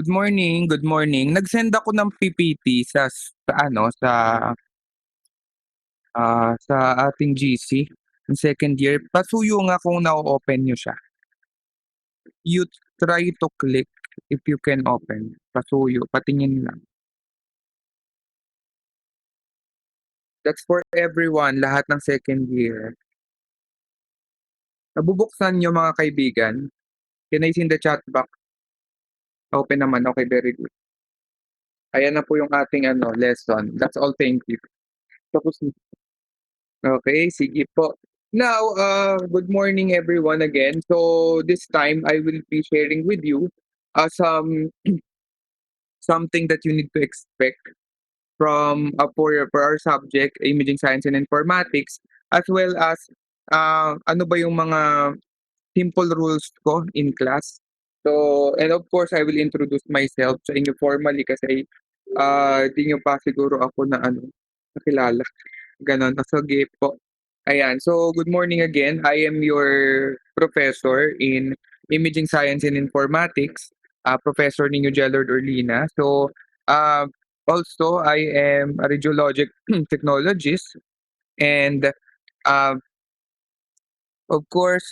Good morning, good morning. Nag-send ako ng PPT sa ano, sa ating GC, yung second year. Pasuyo nga kung na-o-open niyo siya. You try to click if you can open. Pasuyo, patingin lang. That's for everyone, lahat ng second year. Nabubuksan niyo mga kaibigan? Can I see in the chat box? Open naman, okay, very good. Ayan na po yung ating lesson. That's all, thank you. Tapos okay, sige po. Now, good morning everyone again. So this time I will be sharing with you something that you need to expect from for our subject, Imaging Science and Informatics, as well as ano ba yung mga simple rules ko in class. So, and of course, I will introduce myself sa inyo formally kasi di nyo pa siguro ako na nakilala. Gano'n. Sige po. Ayan. So, good morning again. I am your professor in Imaging Science and Informatics, Professor Nino Jellord Orlina. So, uh, also, I am a radiologic technologist and uh, of course,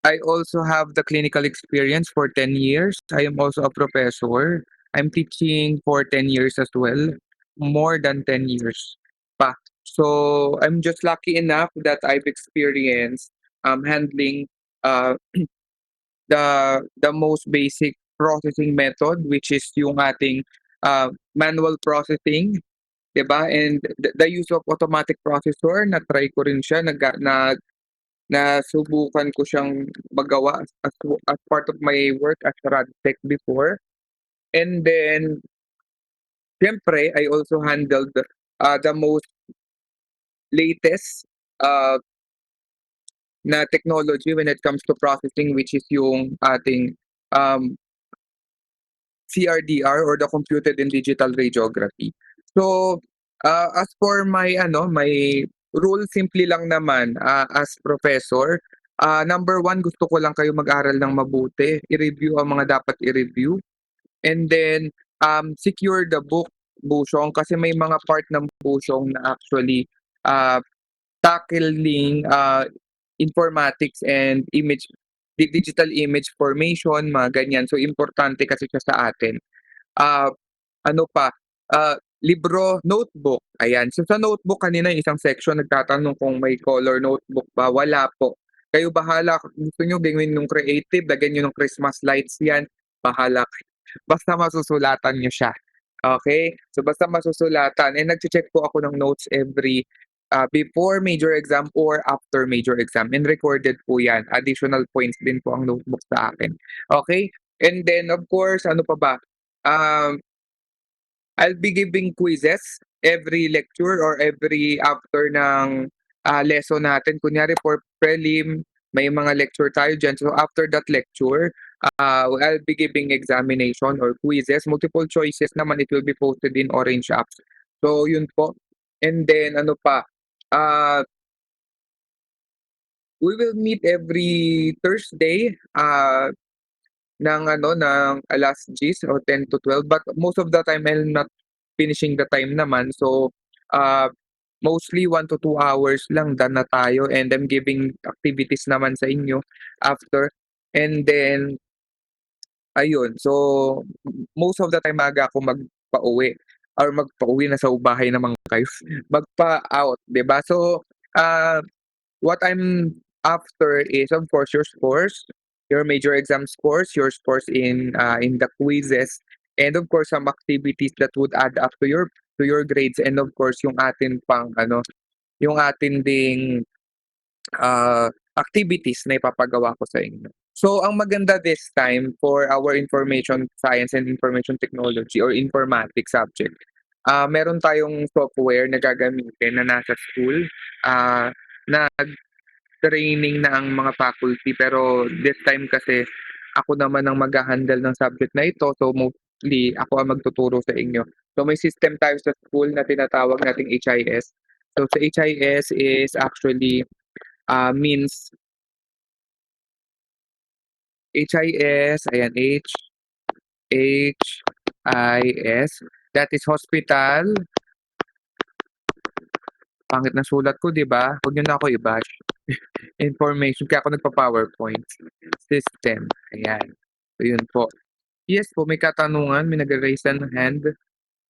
I also have the clinical experience for 10 years. I am also a professor. I'm teaching for 10 years as well, more than 10 years pa. So I'm just lucky enough that I've experienced handling uh, the most basic processing method, which is yung ating manual processing, 'di ba? And the use of automatic processor, na-try ko rin siya, nasubukan ko siyang magawa as part of my work as RadTech before. And then, siyempre, I also handled the most latest uh, na technology when it comes to processing, which is yung ating um, CRDR or the Computed and Digital Radiography. So, as for my rule, simple lang naman as professor. Number one, gusto ko lang kayo mag-aral ng mabuti, i-review ang mga dapat i-review, and then secure the book, Busyong, kasi may mga part ng Busyong na actually uh, tackling informatics and digital image formation, mga ganyan. So, importante kasi siya sa atin. Ah, ano pa, libro, notebook, ayan. So sa notebook kanina yung isang section nagtatanong kung may color notebook ba, wala po. Kayo bahala kung gusto niyo gawin yung creative, lagyan niyo ng Christmas lights yan, bahala kayo. Basta masusulatan niyo siya, okay? So basta masusulatan and nagche-check po ako ng notes every before major exam or after major exam and recorded po yan. Additional points din po ang notebook sa akin, okay? And then of course, ano pa ba? Um, I'll be giving quizzes every lecture or every after ng lesson natin. Kunyari for prelim, may mga lecture tayo dyan. So after that lecture, I'll be giving examination or quizzes. Multiple choices naman, it will be posted in Orange Apps. So yun po. And then ano pa, uh, we will meet every Thursday ng alas 10 o 10 to 12, but most of the time I'm not finishing the time naman. So, mostly 1 to 2 hours lang done na tayo and I'm giving activities naman sa inyo after. And then ayun, so most of the time maaga ako magpauwi or magpauwi, nasa bahay naman kayo, magpa-out, 'di ba? So, ah what I'm after is of course your scores, your major exam scores, your scores in the quizzes, and of course some activities that would add up to your grades, and of course yung atin pang yung atin ding activities na ipapagawa ko sa inyo. So ang maganda this time for our information science and information technology or informatics subject, meron tayong software na gagamitin na nasa school, na training na ang mga faculty, pero this time kasi ako naman ang magha-handle ng subject na ito, so mostly ako ang magtuturo sa inyo. So may system tayo sa school na tinatawag nating HIS. So sa HIS is actually means HIS, ayan, H HIS, that is hospital. Pangit ng sulat ko, 'di ba? Huwag niyo na ako i-bash. Information, kaya ako nagpa-PowerPoint. System, ayan. So yun po. Yes po, may katanungan, may nag-raise ng hand.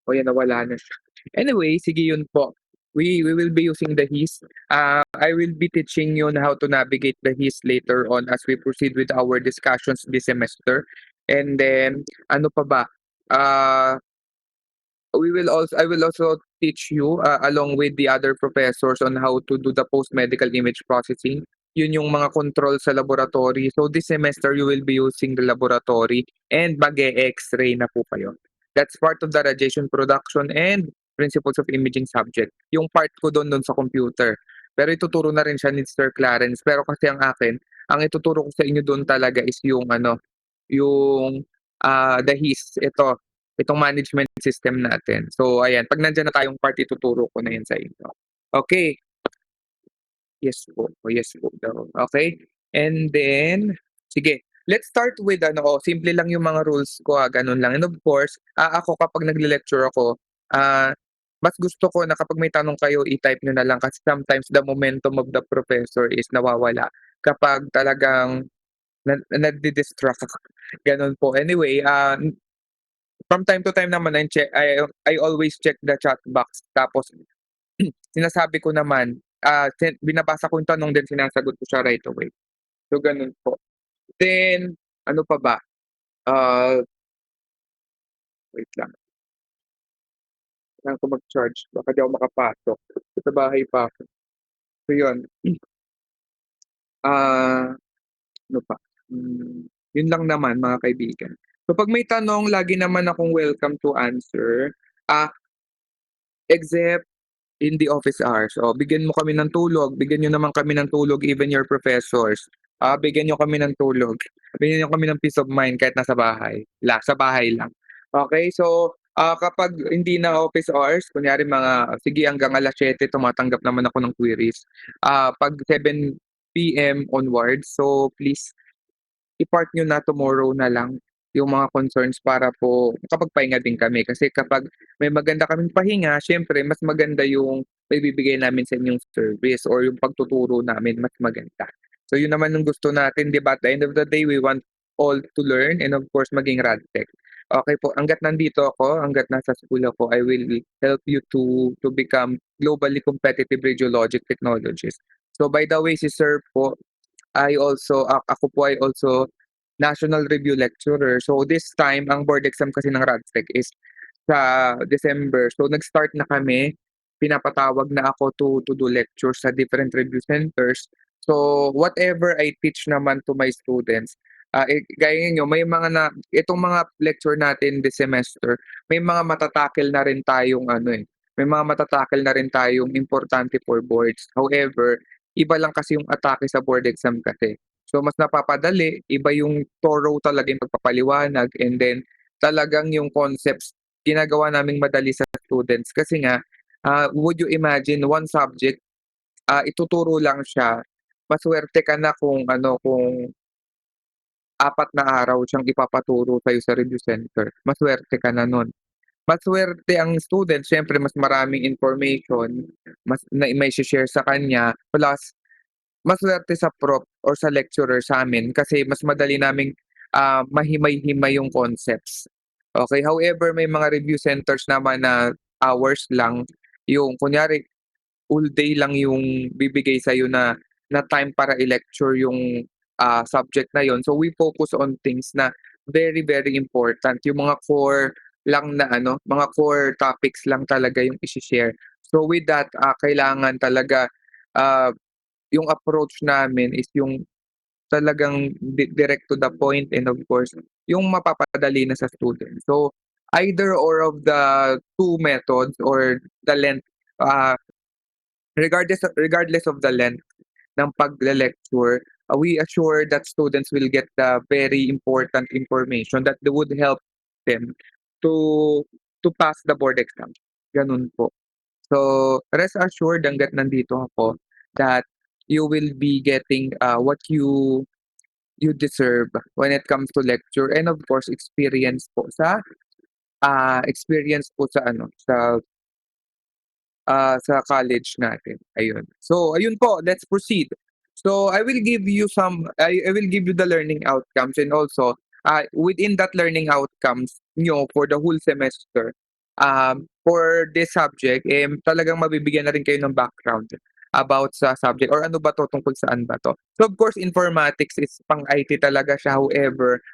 O yan, nawala na siya. Anyway, sige yun po. We will be using the HIS. I will be teaching you on how to navigate the HIS later on as we proceed with our discussions this semester. And then, ano pa ba? Uh, I will also teach you along with the other professors on how to do the post-medical image processing. Yun yung mga control sa laboratory. So this semester, you will be using the laboratory and mag-e-x-ray na po kayo. That's part of the radiation production and principles of imaging subject. Yung part ko doon sa computer. Pero ituturo na rin siya ni Sir Clarence. Pero kasi ang akin, ang ituturo ko sa inyo doon talaga is yung yung the HIS. Itong management system natin. So ayan, 'pag nandiyan na tayong part, ituturo ko na 'yan sa inyo. Okay. Yes po, yes po daw. Okay, and then sige, let's start with simple lang yung mga rules ko, gano'n lang. And of course, ako kapag nagle-lecture ako, mas gusto ko na kapag may tanong kayo, i-type niyo na lang kasi sometimes the momentum of the professor is nawawala kapag talagang nadi-distract ako, gano'n po. Anyway, from time to time naman I always check the chat box tapos sinasabi ko naman, binabasa ko yung tanong then sinasagot ko siya right away. So gano'n po. Then ano pa ba? Ah, wait lang, kailangan ko mag-charge baka di ako makapasok. Sa bahay pa ako. So yun, ah, ano pa? Yun lang naman mga kaibigan. So 'pag may tanong lagi naman akong welcome to answer, except in the office hours. O bigyan mo kami ng tulog, bigyan niyo naman kami ng tulog even your professors. Bigyan niyo kami ng tulog. Bigyan niyo kami ng peace of mind kahit nasa bahay, sa bahay lang. Okay, so, kapag hindi na office hours, kunyari mga sige hanggang 7:00 tumatanggap naman ako ng queries. 'Pag 7 PM onwards, so please i-park niyo na tomorrow na lang yung mga concerns para po makapagpahinga din kami. Kasi kapag may maganda kaming pahinga, siyempre mas maganda yung maibibigay namin sa inyong service or yung pagtuturo namin mas maganda. So yun naman yung gusto natin, 'di ba? At the end of the day, we want all to learn and of course maging radtech. Okay po, hangga't nandito ako, hangga't nasa school ako, I will help you to become globally competitive radiologic technologists. So by the way, si Sir po ako po ay also national review lecturer. So this time, ang board exam kasi ng RadTech is sa December. So nag-start na kami, pinapatawag na ako to do lectures sa different review centers. So whatever I teach naman to my students, gaya niyo itong mga lecture natin this semester, may mga matatakel na rin tayong may mga matatakel na rin tayong importante for boards. However, iba lang kasi yung atake sa board exam kasi. So mas napapadali, iba yung thorough talaga yung pagpapaliwanag and then talagang yung concepts ginagawa naming madali sa students kasi nga, would you imagine one subject, ituturo lang siya, masuwerte ka na kung 4 na araw siyang ipapaturo sa'yo sa review center, masuwerte ka na nun. Masuwerte ang student siyempre mas maraming information, mas na mai-she-share sa kanya plus masuwerte sa prof or sa lecturer sa'min kasi mas madali naming, mahimay-himay yung concepts. Okey, however may mga review centers naman na hours lang, yung kunyari whole day lang yung bibigay sa'yo na time para i-lecture yung, subject na yon. So we focus on things na very, very important, yung mga core lang na mga core topics lang talaga yung ishi-share. So with that, kailangan talaga, ah yung approach namin is yung talagang direct to the point and of course, yung mapapadali na sa student. So, either or of the two methods or the length, regardless of the length ng pagle-lecture, we assure that students will get the very important information that would help them to pass the board exam, gano'n po. So, rest assured hangga't nandito ako that you will be getting, what you deserve when it comes to lecture and of course experience po sa ano, sa college natin, ayun. So ayun po, let's proceed. So I will give you the learning outcomes and also, within that learning outcomes niyo for the whole semester, for this subject, talagang mabibigyan na rin kayo ng background about sa subject or ano ba 'to, tungkol saan ba 'to. So of course informatics is pang-IT talaga siya, however,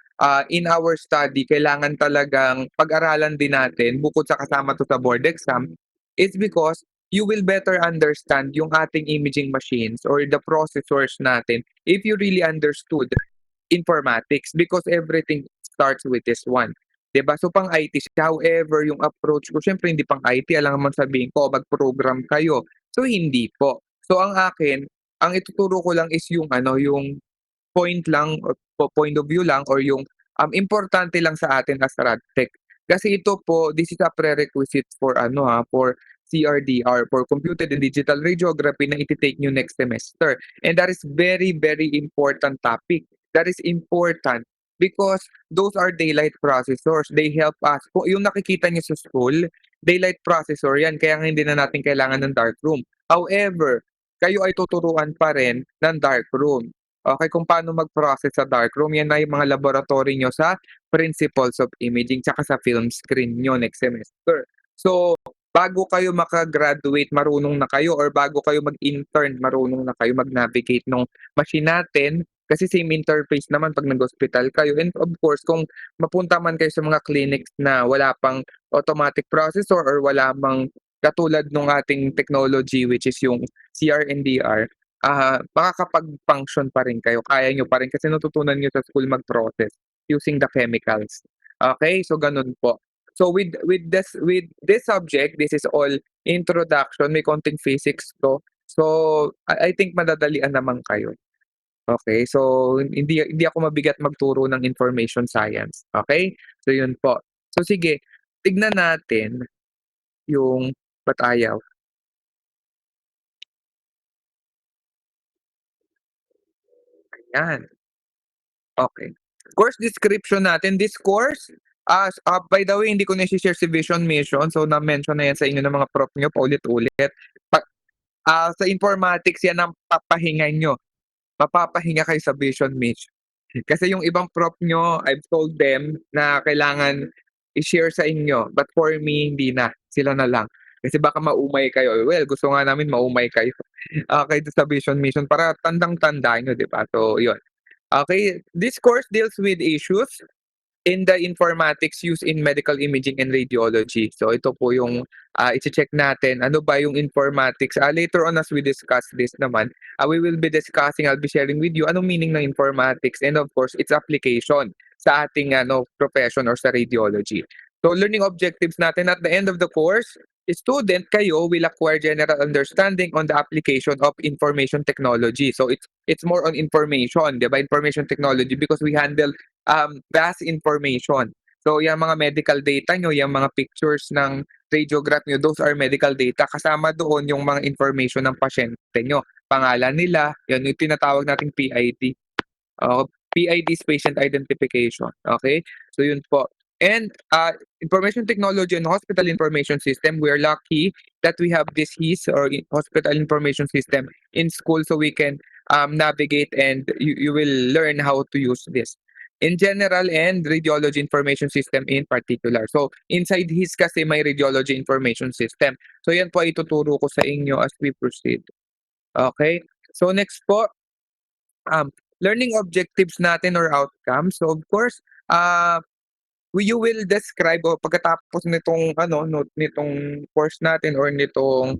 in our study kailangan talagang pag-aralan din natin bukod sa kasama 'to sa board exam, is because you will better understand yung ating imaging machines or the processors natin if you really understood informatics because everything starts with this one, 'di ba? So pang-IT siya, however yung approach ko siyempre hindi pang-IT, alangan naman sabihin ko mag-program kayo, so hindi po. So ang akin, ang ituturo ko lang is yung ano, yung point lang or point of view lang or yung, importante lang sa atin as RadTech. Kasi ito po, this is a prerequisite for ano, for CRDR, for Computed and Digital Radiography na iti-take niyo next semester. And that is very, very important topic. That is important because those are daylight processors. They help us. Kung yung nakikita niyo sa school, daylight processor yan, kaya nga hindi na natin kailangan ng darkroom. However, kayo ay tuturuan pa rin ng darkroom. Okay, kung paano mag-process sa darkroom, yan na yung mga laboratory nyo sa Principles of Imaging tsaka sa film screen nyo next semester. So, bago kayo maka-graduate, marunong na kayo or bago kayo mag-intern, marunong na kayo mag-navigate ng machine natin kasi same interface naman 'pag nag-hospital kayo and of course kung mapunta man kayo sa mga clinics na wala pang automatic processor or wala mang katulad nung ating technology which is yung CR&DR, makakapag-function pa rin kayo, kaya niyo pa rin kasi natutunan niyo sa school mag-process using the chemicals. Okay, so ganun po. So with this subject, this is all introduction, may konting physics 'to. So I think madadalian naman kayo. Okay, so hindi hindi ako mabigat magturo ng information science, okay? So yun po. So sige, tignan natin yung ba't ayaw? 'Yan. Okay. Course description natin, this course, by the way hindi ko nai-she-share si Vision Mission, so na-mention na yan sa inyo ng mga prof niyo paulit-ulit. Pa sa informatics yan ang papahinga niyo, mapapahinga kayo sa Vision Mission. Kasi yung ibang prof niyo, I've told them na kailangan i-share sa inyo, but for me hindi na, sila na lang. Kasi baka maumay kayo, well gusto nga namin maumay kayo, okey dun sa Vision Mission para tandang-tanda niyo 'di ba? So yun. Okay, this course deals with issues in the informatics used in medical imaging and radiology. So ito po yung iche-check natin, ano ba yung informatics. Later on as we discuss this naman, we will be discussing, I'll be sharing with you anong meaning ng informatics and of course its application sa ating profession or sa radiology. So learning objectives natin at the end of the course, student kayo will acquire general understanding on the application of information technology. So it's more on information, 'di ba? Information technology because we handle vast information. So yung mga medical data nyo, yung mga pictures ng radiograph nyo, those are medical data. Kasama doon yung mga information ng pasyente nyo. Pangalan nila, yan yung tinatawag nating PID. PID is patient identification. Okay? So yun po. And information technology and hospital information system, we are lucky that we have this HIS or hospital information system in school so we can navigate and you will learn how to use this in general and radiology information system in particular. So inside HIS kasi may radiology information system. So yan po ay ituturo ko sa inyo as we proceed. Okay? So next po, learning objectives natin or outcomes. So of course, you will describe o pagkatapos nitong nitong course natin or nitong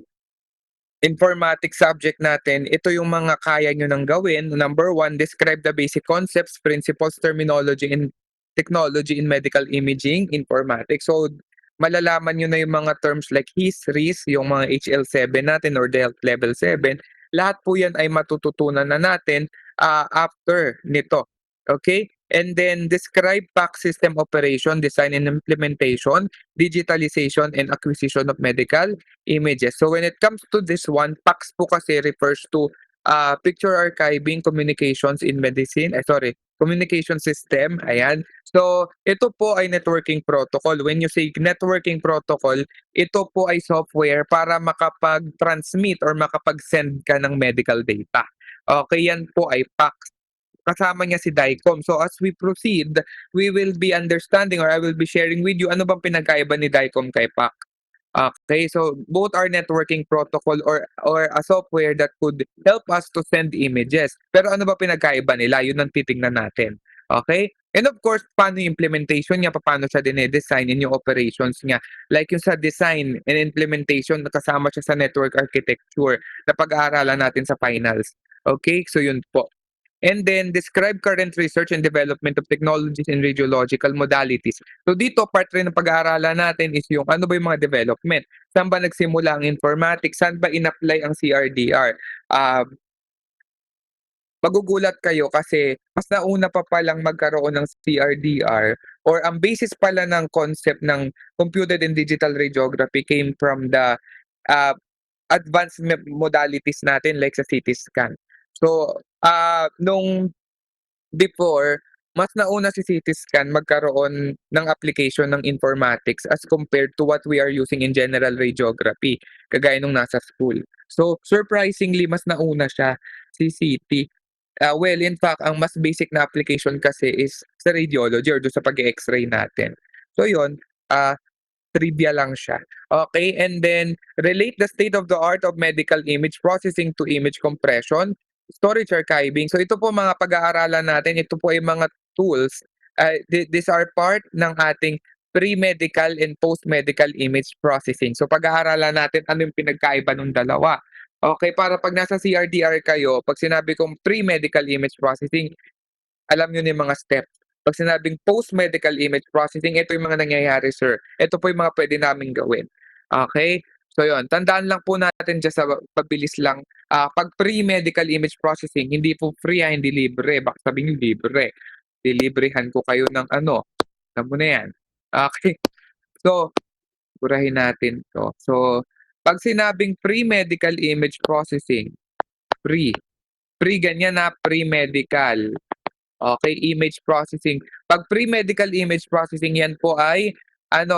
informatics subject natin, ito yung mga kaya nyo nang gawin. Number one, describe the basic concepts, principles, terminology, and technology in medical imaging informatics. So, malalaman nyo na yung mga terms like HIS, RIS, yung mga HL7 natin or DELT level 7. Lahat po yan ay matututunan na natin after nito. Okay? And then, describe PAC system operation, design and implementation, digitalization, and acquisition of medical images. So when it comes to this one, PACS po kasi refers to picture archiving, communications in medicine, communication system, ayan. So, ito po ay networking protocol. When you say networking protocol, ito po ay software para makapag-transmit or makapag-send ka ng medical data. Okay, yan po ay PACS. Kasama niya si DICOM. So as we proceed, we will be understanding or I will be sharing with you ano bang pinagkaiba ni DICOM kay PAC. Okay, so both are networking protocol or a software that could help us to send images. Pero ano ba pinagkaiba nila? Yun ang titingnan natin. Okay? And of course, paano yung implementation niya, paano siya dine-design in yung operations niya. Like yung sa design and implementation, kasama siya sa network architecture na pag-aaralan natin sa finals. Okay? So yun po. And then describe current research and development of technologies in radiological modalities. So dito part rin ng pag-aaralan natin is yung ano ba yung mga development. Saan ba nagsimula ang informatics? Saan ba in-apply ang CRDR? Magugulat kayo kasi mas nauna pa palang magkaroon ng CRDR or ang basis pala ng concept ng computed and digital radiography came from the uh, advanced modalities natin like sa CT scan. So, nung before, mas nauna si CT scan magkaroon ng application ng informatics as compared to what we are using in general radiography, kagaya nung nasa school. So, surprisingly, mas nauna siya, si CT. Well, in fact, ang mas basic na application kasi is sa radiology or doon sa pag-e-X-ray natin. So, yun, trivia lang siya. Okay, and then relate the state of the art of medical image processing to image compression, storage archiving. So ito po mga pag-aaralan natin, ito po ay mga tools. These are part ng ating pre-medical and post-medical image processing. So pag-aaralan natin ano yung pinagkaiba ng dalawa. Okay, para pag nasa CRDR kayo, pag sinabi kong pre-medical image processing, alam niyo na yung mga steps. Pag sinabing post-medical image processing, ito yung mga nangyayari, sir. Ito po yung mga pwede naming gawin. Okay? So yun, tandaan lang po natin dyan sa pabilis lang. Pag pre-medical image processing, hindi po free, hindi libre. Baka sabihin niyo libre. Lilibrehan ko kayo ng ano. Alam mo na yan. Okay? So, burahin natin to. So, pag sinabing pre-medical image processing, pre. Pre ganyan na, pre-medical. Okay, image processing. Pag pre-medical image processing, yan po ay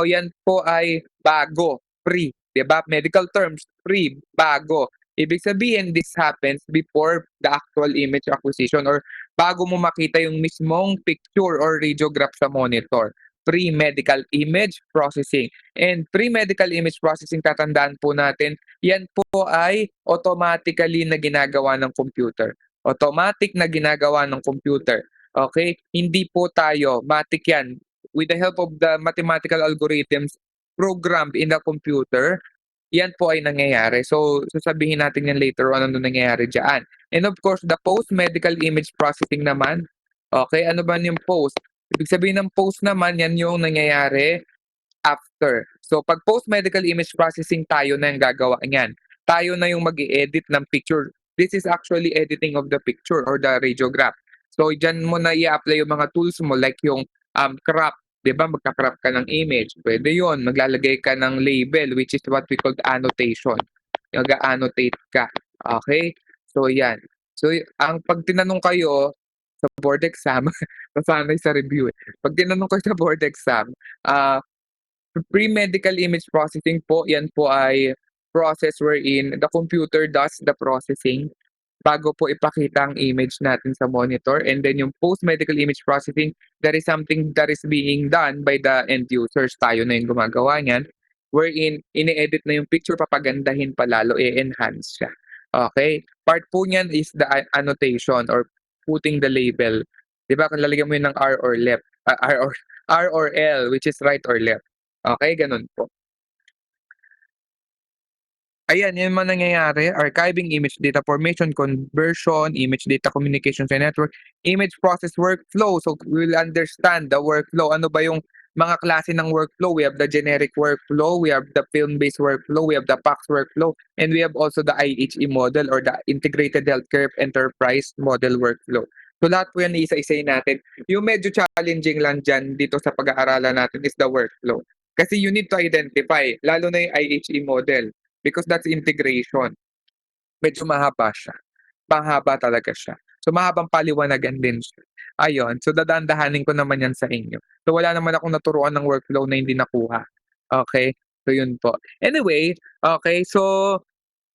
yan po ay bago, pre, 'di ba? Medical terms, pre, bago. Ibig sabihin this happens before the actual image acquisition or bago mo makita yung mismong picture or radiograph sa monitor. Pre-medical image processing. And pre-medical image processing, tatandaan po natin, yan po ay automatically na ginagawa ng computer. Automatic na ginagawa ng computer. Okay? Hindi po tayo, matik yan. With the help of the mathematical algorithms programmed in the computer, yan po ay nangyayari. So, sasabihin natin yan later on ano nangyayari dyan. And of course, the post-medical image processing naman. Okay, ano ba yung post? Ibig sabihin ng post naman, yan yung nangyayari after. So, pag post-medical image processing, tayo na yung gagawa niyan. Tayo na yung mag-i-edit ng picture. This is actually editing of the picture or the radiograph. So, dyan mo na i-apply yung mga tools mo like yung crop. Diba? Magka-crop ka ng image. Pwede yun. Maglalagay ka ng label which is what we call annotation. Mag-annotate ka. Okay? So, yan. So, ang pag tinanong kayo sa board exam, nasanay sa review eh. Pag tinanong kayo sa board exam, pre-medical image processing po, yan po ay process wherein the computer does the processing bago po ipakita ang image natin sa monitor. And then yung post-medical image processing, that is something that is being done by the end users. Tayo na yung gumagawa niyan. Wherein, ini-edit na yung picture, papagandahin pa lalo, i-enhance siya. Okay? Part po niyan is the annotation or putting the label. Diba? Kung lalagyan mo yun ng R or left, R or L, which is right or left. Okay, ganun po. Ayan, yun mga nangyayari, archiving, image data formation, conversion, image data communication sa network, image process workflow. So, we will understand the workflow. Ano ba yung mga klase ng workflow? We have the generic workflow, we have the film-based workflow, we have the PACS workflow, and we have also the IHE model or the Integrated Healthcare Enterprise Model workflow. So, lahat po yan isa-isay natin. Yung medyo challenging lang dyan dito sa pag-aaralan natin is the workflow. Kasi you need to identify, lalo na yung IHE model, because that's integration. Medyo mahaba siya. mahaba talaga siya. So, mahabang paliwanagan din siya. Ayun, so dadandahanin ko naman 'yan sa inyo. So, wala naman akong naturuan ng workflow na hindi nakuha, okey? So, yun po. Anyway, okey, so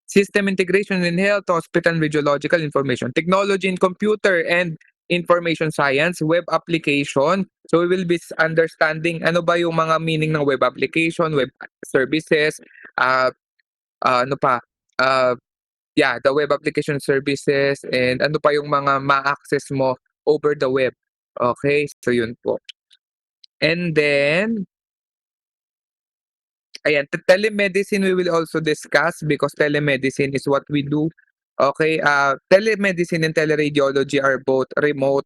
system integration in health, hospital radiological information technology in computer and information science, web application. So we will be understanding ano ba yung mga meaning ng web application, web services, uh, ano pa, uh, yeah, the web application services and ano pa yung mga ma-access mo over the web. Okay, so yun po. And then, ayan, telemedicine we will also discuss because telemedicine is what we do. Okay, telemedicine and teleradiology are both remote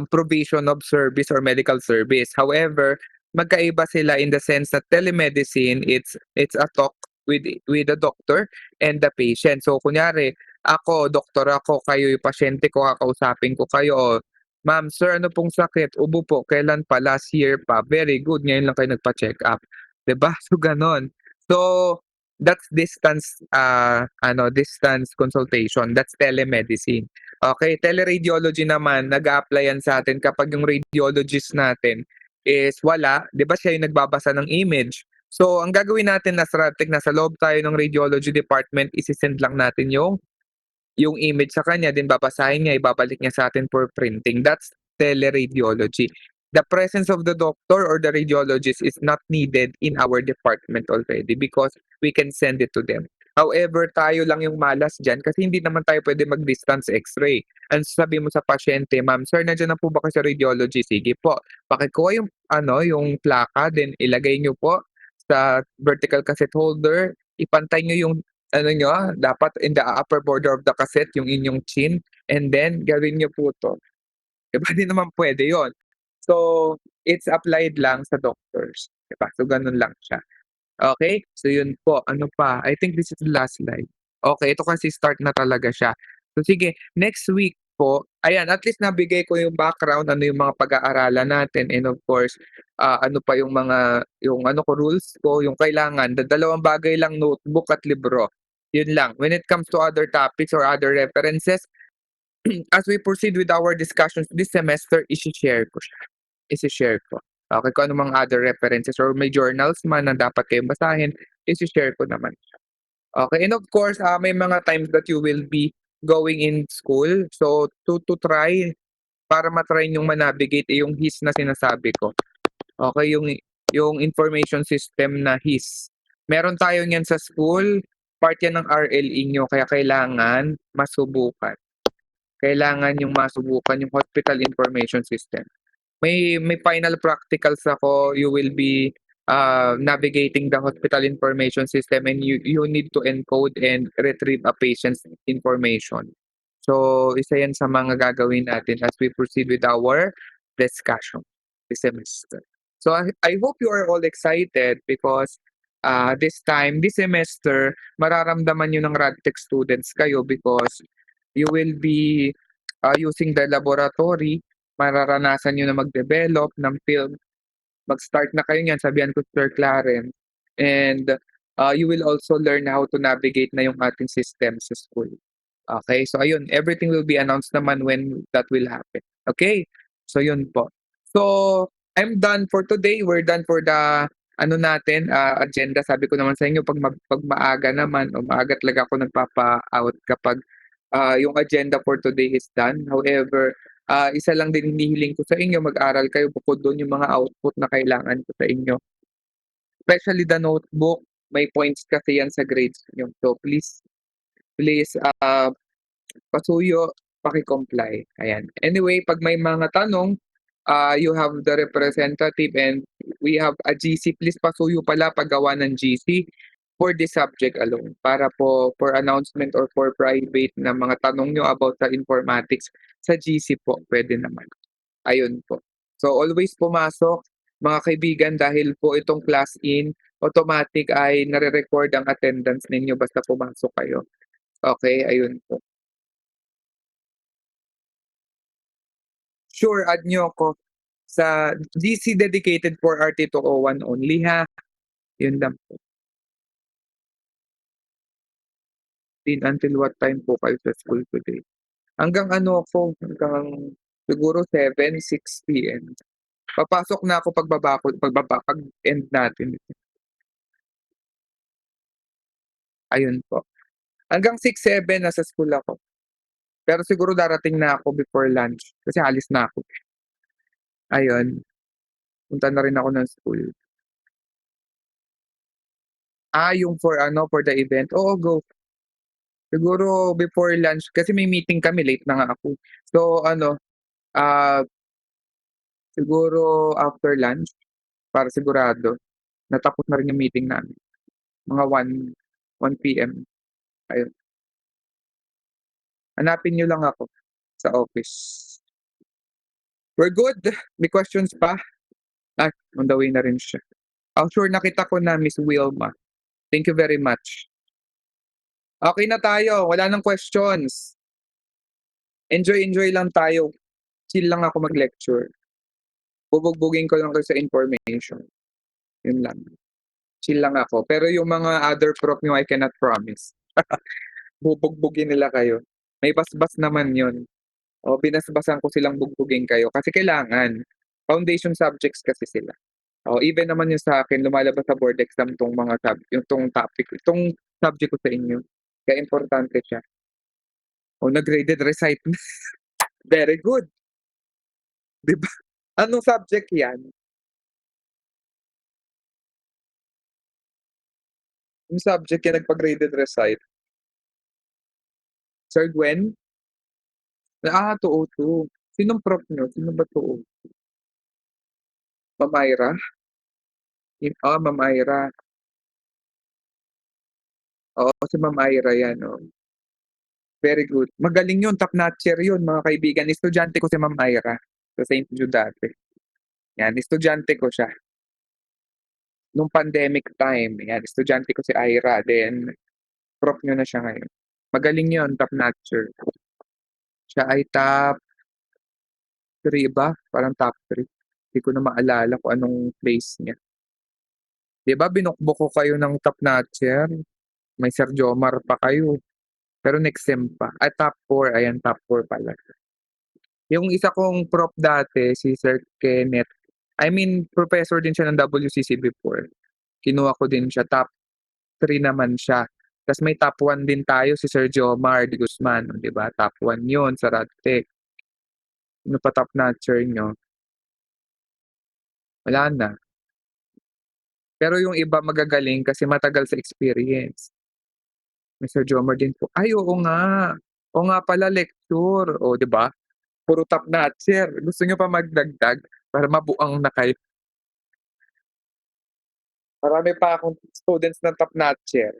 provision of service or medical service. However, magkaiba sila in the sense that telemedicine, it's a talk with the doctor and the patient. So kunyari, ako, doktor ako, kayo yung pasyente ko, kakausapin ko kayo, "Oh, ma'am, sir, ano pong sakit? Ubo po, kailan pa? Last year pa. Very good, ngayon lang kayo nagpa-check up." 'Di ba? So gano'n. So that's distance consultation, that's telemedicine. Okay, teleradiology naman nag-a-apply yan sa'tin kapag yung radiologist natin is wala, 'di ba siya yung nagbabasa ng image. So ang gagawin natin as Radtech, nasa loob tayo ng radiology department, ise-send lang natin yung image sa kanya, then babasahin niya, ibabalik niya sa atin for printing. That's teleradiology. The presence of the doctor or the radiologist is not needed in our department already because we can send it to them. However, tayo lang yung malas diyan kasi hindi naman tayo pwede mag-distance x-ray. Ang sabi mo sa pasyente, "Ma'am, sir, nandiyan na po ba kayo sa radiology?" "Sige po." Pakikuha yung plaka, then ilagay niyo po sa vertical cassette holder, ipantay niyo yung dapat in the upper border of the cassette yung inyong chin, and then gawin niyo po 'to. 'Di ba, di naman puwede yun. So, it's applied lang sa doctors, 'di ba? So, gano'n lang siya. Okay, so yun po, ano pa, I think this is the last slide. Okay, ito kasi start na talaga siya. So sige, next week po, ayan, at least nabigay ko yung background, ano yung mga pag-aaralan natin and of course, ano pa yung ano ko, rules ko, yung kailangan, dalawang bagay lang, notebook at libro. Yun lang. When it comes to other topics or other references, as we proceed with our discussions this semester, isi-share ko. Okey, kung ano mga other references or may journals man na dapat kayong basahin, isi-share ko naman. Okay, and of course, may mga times that you will be going in school, so to try para ma-try niyong ma-navigate, yung HIS na sinasabi ko. Okay, yung information system na HIS. Meron tayo niyan sa school, part yan ng RLE niyo kaya kailangan masubukan. Kailangan yung masubukan yung hospital information system. May final practicals ako, you will be navigating the hospital information system and you need to encode and retrieve a patient's information. So, isa yan sa mga gagawin natin as we proceed with our discussion this semester. So, I hope you are all excited because this semester, mararamdaman nyo ng Radtech students kayo because you will be using the laboratory, mararanasan niyo na mag-develop ng film. Mag-start na kayo niyan, sabihan ko Sir Clarence. And you will also learn how to navigate na yung ating system sa school. Okay, so ayun, everything will be announced naman when that will happen. Okay, so yun po. So, I'm done for today. We're done for the agenda. Sabi ko naman sa inyo, pag maaga naman o maaga talaga ako nagpapa-out kapag yung agenda for today is done. However, isa lang din hinihiling ko sa inyo, mag-aral kayo bukod dun yung mga output na kailangan ko sa inyo. Especially the notebook, may points kasi yan sa grades niyo. So please, pasuyo, paki-comply. Ayan. Anyway, pag may mga tanong, you have the representative and we have a GC. Please pasuyo pala paggawa ng GC for this subject alone para po for announcement or for private na mga tanong nyo about sa informatics sa GC po, pwede naman. Ayun po. So always pumasok mga kaibigan dahil po itong class in, automatic ay nare-record ang attendance ninyo basta pumasok kayo. Okay, ayun po. Sure, add nyo ako sa GC dedicated for RT201 only ha. Yun lang po. 6:15 until what time po kayo sa school today? Hanggang ano ako, hanggang siguro 7, 6 PM. Papasok na ako pag-end natin. Ayun po. Hanggang 6, 7 nasa school ako. Pero siguro darating na ako before lunch kasi alis na ako. Ayun, punta na rin ako ng school. Yung for the event, oo, go. Siguro before lunch kasi may meeting kami, late na nga ako. So ano, ah, siguro after lunch para sigurado natapos na rin yung meeting namin, mga 1 PM, ayun. Hanapin niyo lang ako sa office. We're good. May questions pa? On the way na rin siya. Sure nakita ko na, Miss Wilma. Thank you very much. Okey na tayo, wala ng questions. Enjoy lang tayo. Chill lang ako mag-lecture. Bubugbugin ko lang kayo sa information, yun lang. Chill lang ako. Pero yung mga other prof niyo I cannot promise. Bubugbugin nila kayo. May basbas naman yun. Binasbasan ko silang bugbugin kayo kasi kailangan. Foundation subjects kasi sila. Even naman yung sa akin lumalabas sa board exam 'tong mga yung 'tong topic, itong subject ko sa inyo. Kaya importante siya. Nag-graded recite na. Very good, 'di ba? Anong subject 'yan? Yung subject yan nagpa-graded recite? Sir Gwen? 202. Sinong prof niyo? Sino ba 'to? Ma'am Ira? Ma'am Ira. Oo, si Ma'am Ira 'yan, oh. Very good. Magaling yun, top notcher yun mga kaibigan. Estudyante ko si Ma'am Ira sa St. Jude dati. Yan, estudyante ko siya. Nung pandemic time, yan, estudyante ko si Ira, then prof niyo na siya ngayon. Magaling yun, top notcher. Siya ay top 3 ba? Parang top 3. Hindi ko na maalala kung anong place niya. 'Di ba binukbok ko kayo ng top notcher? May Sir Jomar pa kayo. Pero next sem pa. Top 4, ayan, top 4 pala. Yung isa kong prof dati, si Sir Kenneth, I mean, professor din siya ng WCC before. Kinuha ko din siya, top 3 naman siya. Tas may top 1 din tayo, si Sir Jomar de Guzman, 'di ba? Top 1 yun sa RadTech. Ano pa top notcher niyo? Wala na. Pero yung iba magagaling kasi matagal sa experience. May Sir Jomar din po. Ay, oo nga. Oo nga pala, lecture. 'Di ba? Puro top notcher. Gusto niyo pa magdagdag para mabuang na kayo? Marami pa akong students na top notcher.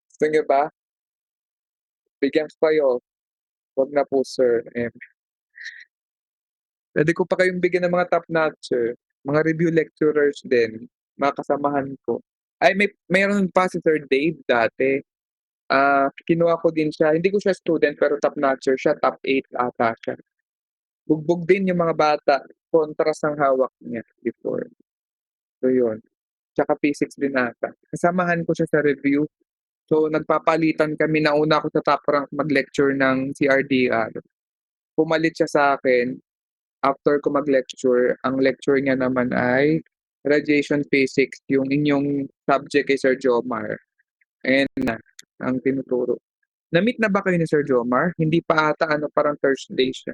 Gusto niyo ba? Bigyan ko kayo. Wag na po, sir. Puwede ko pa kayong bigyan ng mga top notcher, mga review lecturers din, mga kasamahan ko. Meron pa si Sir Dave dati. Kinuha ko din siya, hindi ko siya student pero top notcher siya, top 8 ata siya. Bugbog din yung mga bata, contrast ang hawak niya before. So yun, tsaka physics din ata. Kasamahan ko siya sa review. So nagpapalitan kami, nauna ako sa top rank mag-lecture ng CRDR. Pumalit siya sa'kin, after ko mag-lecture, ang lecture niya naman ay radiation physics, yung inyong subject kay Sir Jomar. Ayan na, ang tinuturo. Na-meet na ba kayo ni Sir Jomar? Hindi pa ata, parang Thursday siya.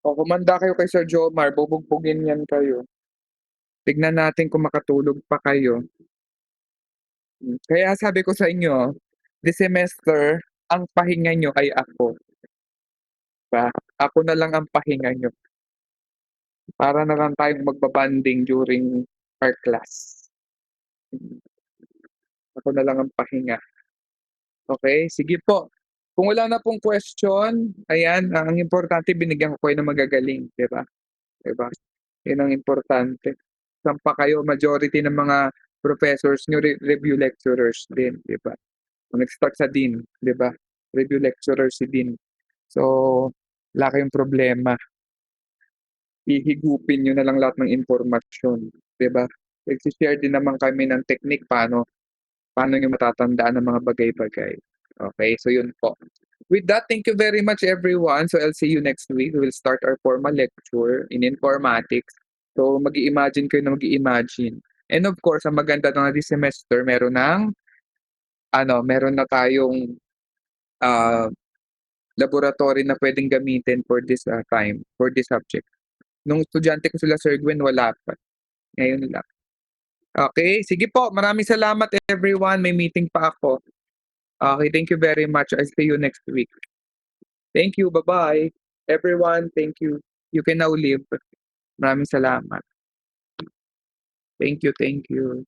Kumanda kayo kay Sir Jomar, bubugbugin yan kayo. Tignan natin kung makatulog pa kayo. Kaya sabi ko sa inyo, this semester, ang pahinga niyo ay ako. Ba? Ako na lang ang pahinga niyo. Para na lang tayong magba-bonding during our class. Ako na lang ang pahinga. Okay, sige po. Kung wala na pong question, ayan, ang importante binigyan ko kayo ng magagaling, 'di ba? 'Di ba? 'Yun ang importante. Saan pa kayo, majority ng mga professors niyo review lecturers din, 'di ba? Kung nag-start sa dean, 'di ba? Review lecturer si dean. So, wala kayong problema. Hihigupin niyo na lang lahat ng impormasyon, 'di ba? Nagse-share din naman kami ng technique paano paano niyo matatandaan ang mga bagay-bagay. Okay, so yun po. With that, thank you very much everyone. So I'll see you next week. We will start our formal lecture in informatics. So mag-i-imagine kayo na mag-i-imagine. And of course, ang maganda na this semester, meron na tayong ah, laboratory na pwedeng gamitin for this time, for this subject. Nung estudyante ko sila Sir Gwen, wala pa. Ngayon lang. Okay, sige po. Maraming salamat everyone. May meeting pa ako. Okay, thank you very much. I'll see you next week. Thank you. Bye-bye. Everyone, thank you. You can now leave. Maraming salamat. Thank you, thank you.